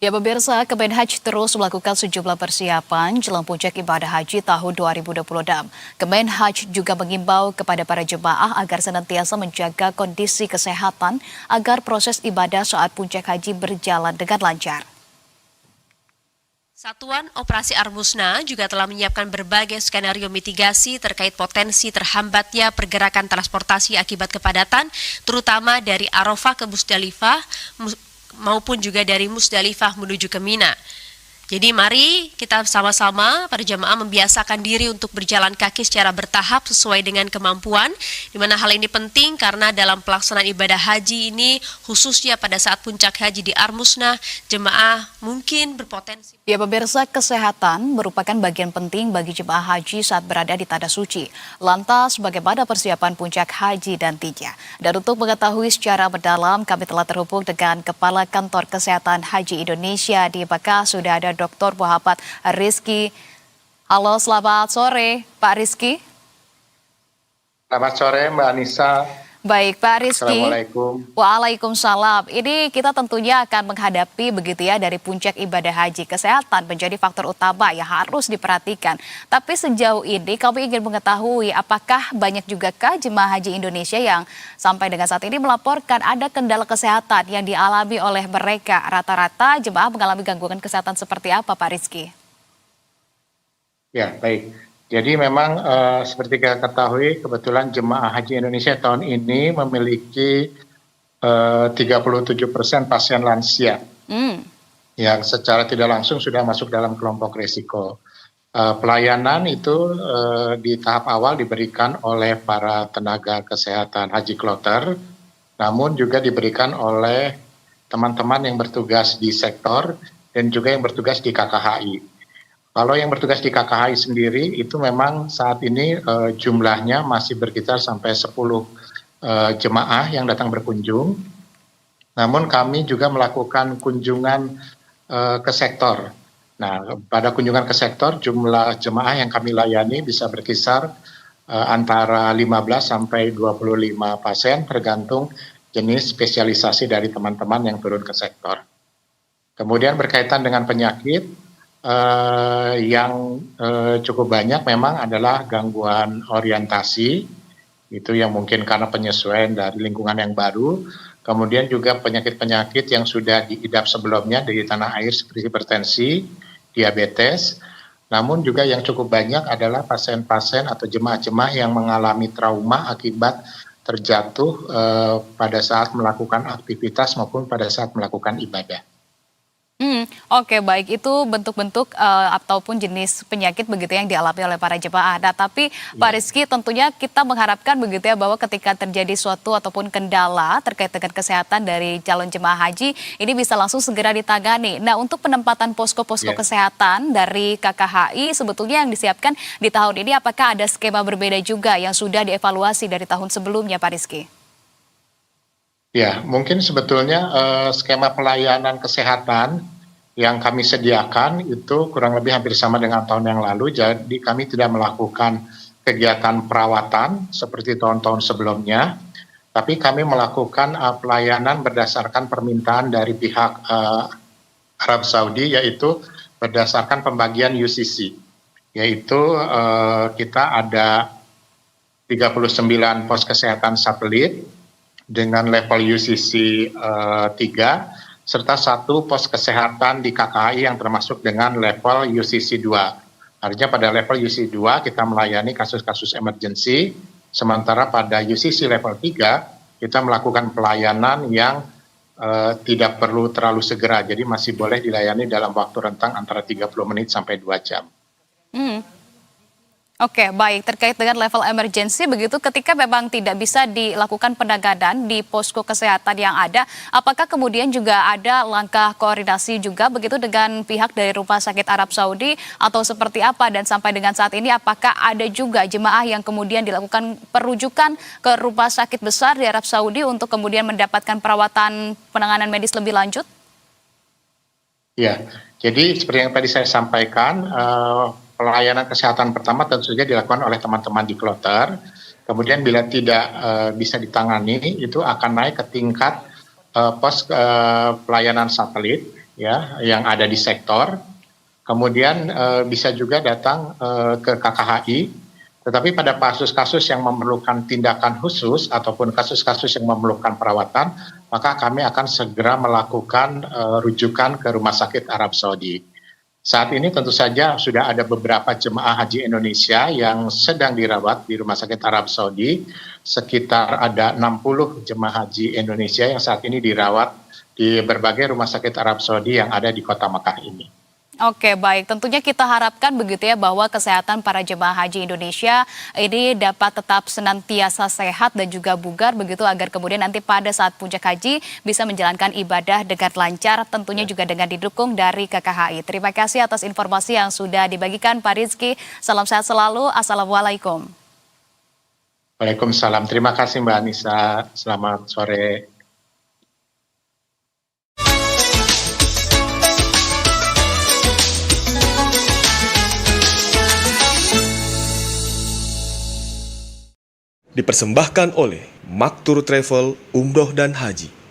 Ya pemirsa, Kemenhaj terus melakukan sejumlah persiapan jelang puncak ibadah haji tahun 2026. Kemenhaj juga mengimbau kepada para jemaah agar senantiasa menjaga kondisi kesehatan agar proses ibadah saat puncak haji berjalan dengan lancar. Satuan Operasi Armusna juga telah menyiapkan berbagai skenario mitigasi terkait potensi terhambatnya pergerakan transportasi akibat kepadatan, terutama dari Arafah ke Musdalifah maupun juga dari Musdalifah menuju ke Mina. Jadi mari kita sama-sama para jemaah membiasakan diri untuk berjalan kaki secara bertahap sesuai dengan kemampuan, di mana hal ini penting karena dalam pelaksanaan ibadah haji ini, khususnya pada saat puncak haji di Armusna, jemaah mungkin berpotensi. Ya pemirsa, kesehatan merupakan bagian penting bagi jemaah haji saat berada di tanah suci. Lantas bagaimana persiapan puncak haji nantinya? Dan untuk mengetahui secara mendalam, kami telah terhubung dengan Kepala Kantor Kesehatan Haji Indonesia di Mekah, sudah ada Dr. Muhammad Rizky. Halo, selamat sore Pak Rizky. Selamat sore Mbak Anissa. Baik Pak Rizky. Assalamualaikum. Waalaikumsalam. Ini kita tentunya akan menghadapi begitu ya dari puncak ibadah haji. Kesehatan menjadi faktor utama yang harus diperhatikan. Tapi sejauh ini kami ingin mengetahui apakah banyak juga jemaah haji Indonesia yang sampai dengan saat ini melaporkan ada kendala kesehatan yang dialami oleh mereka. Rata-rata jemaah mengalami gangguan kesehatan seperti apa Pak Rizky? Ya, baik. Jadi memang seperti kita ketahui, kebetulan jemaah haji Indonesia tahun ini memiliki 37% pasien lansia yang secara tidak langsung sudah masuk dalam kelompok risiko. Pelayanan itu di tahap awal diberikan oleh para tenaga kesehatan haji kloter, namun juga diberikan oleh teman-teman yang bertugas di sektor dan juga yang bertugas di KKHI. Kalau yang bertugas di KKHI sendiri itu memang saat ini jumlahnya masih berkisar sampai 10 jemaah yang datang berkunjung. Namun kami juga melakukan kunjungan ke sektor. Nah, pada kunjungan ke sektor jumlah jemaah yang kami layani bisa berkisar antara 15 sampai 25 pasien tergantung jenis spesialisasi dari teman-teman yang turun ke sektor. Kemudian berkaitan dengan penyakit, yang cukup banyak memang adalah gangguan orientasi, itu yang mungkin karena penyesuaian dari lingkungan yang baru, kemudian juga penyakit-penyakit yang sudah diidap sebelumnya dari tanah air seperti hipertensi, diabetes, namun juga yang cukup banyak adalah pasien-pasien atau jemaah-jemaah yang mengalami trauma akibat terjatuh pada saat melakukan aktivitas maupun pada saat melakukan ibadah. Oke, baik, itu bentuk-bentuk ataupun jenis penyakit begitu yang dialami oleh para jemaah. Nah, tapi Pak Rizky tentunya kita mengharapkan begitu ya bahwa ketika terjadi suatu ataupun kendala terkait dengan kesehatan dari calon jemaah haji ini bisa langsung segera ditangani. Nah, untuk penempatan posko-posko kesehatan dari KKHI sebetulnya yang disiapkan di tahun ini apakah ada skema berbeda juga yang sudah dievaluasi dari tahun sebelumnya Pak Rizky? Ya, mungkin sebetulnya skema pelayanan kesehatan yang kami sediakan itu kurang lebih hampir sama dengan tahun yang lalu. Jadi kami tidak melakukan kegiatan perawatan seperti tahun-tahun sebelumnya, tapi kami melakukan pelayanan berdasarkan permintaan dari pihak Arab Saudi, yaitu berdasarkan pembagian UCC, yaitu kita ada 39 pos kesehatan satelit dengan level UCC 3, serta 1 pos kesehatan di KKHI yang termasuk dengan level UCC 2. Artinya pada level UCC 2 kita melayani kasus-kasus emergensi, sementara pada UCC level 3 kita melakukan pelayanan yang tidak perlu terlalu segera, jadi masih boleh dilayani dalam waktu rentang antara 30 menit sampai 2 jam. Oke, baik. Terkait dengan level emergency, begitu ketika memang tidak bisa dilakukan penanganan di posko kesehatan yang ada, apakah kemudian juga ada langkah koordinasi juga begitu dengan pihak dari Rumah Sakit Arab Saudi atau seperti apa? Dan sampai dengan saat ini apakah ada juga jemaah yang kemudian dilakukan perujukan ke rumah sakit besar di Arab Saudi untuk kemudian mendapatkan perawatan penanganan medis lebih lanjut? Ya, jadi seperti yang tadi saya sampaikan, pelayanan kesehatan pertama tentu saja dilakukan oleh teman-teman di kloter. Kemudian bila tidak bisa ditangani, itu akan naik ke tingkat pos pelayanan satelit, ya yang ada di sektor. Kemudian bisa juga datang ke KKHI. Tetapi pada kasus-kasus yang memerlukan tindakan khusus ataupun kasus-kasus yang memerlukan perawatan, maka kami akan segera melakukan rujukan ke Rumah Sakit Arab Saudi. Saat ini tentu saja sudah ada beberapa jemaah haji Indonesia yang sedang dirawat di Rumah Sakit Arab Saudi. Sekitar ada 60 jemaah haji Indonesia yang saat ini dirawat di berbagai rumah sakit Arab Saudi yang ada di Kota Makkah ini. Oke, baik. Tentunya kita harapkan begitu ya bahwa kesehatan para jemaah haji Indonesia ini dapat tetap senantiasa sehat dan juga bugar begitu agar kemudian nanti pada saat puncak haji bisa menjalankan ibadah dengan lancar, tentunya juga dengan didukung dari KKHI. Terima kasih atas informasi yang sudah dibagikan Pak Rizky. Salam sehat selalu. Assalamualaikum. Waalaikumsalam. Terima kasih Mbak Anissa. Selamat sore. Dipersembahkan oleh Maktur Travel Umroh dan Haji.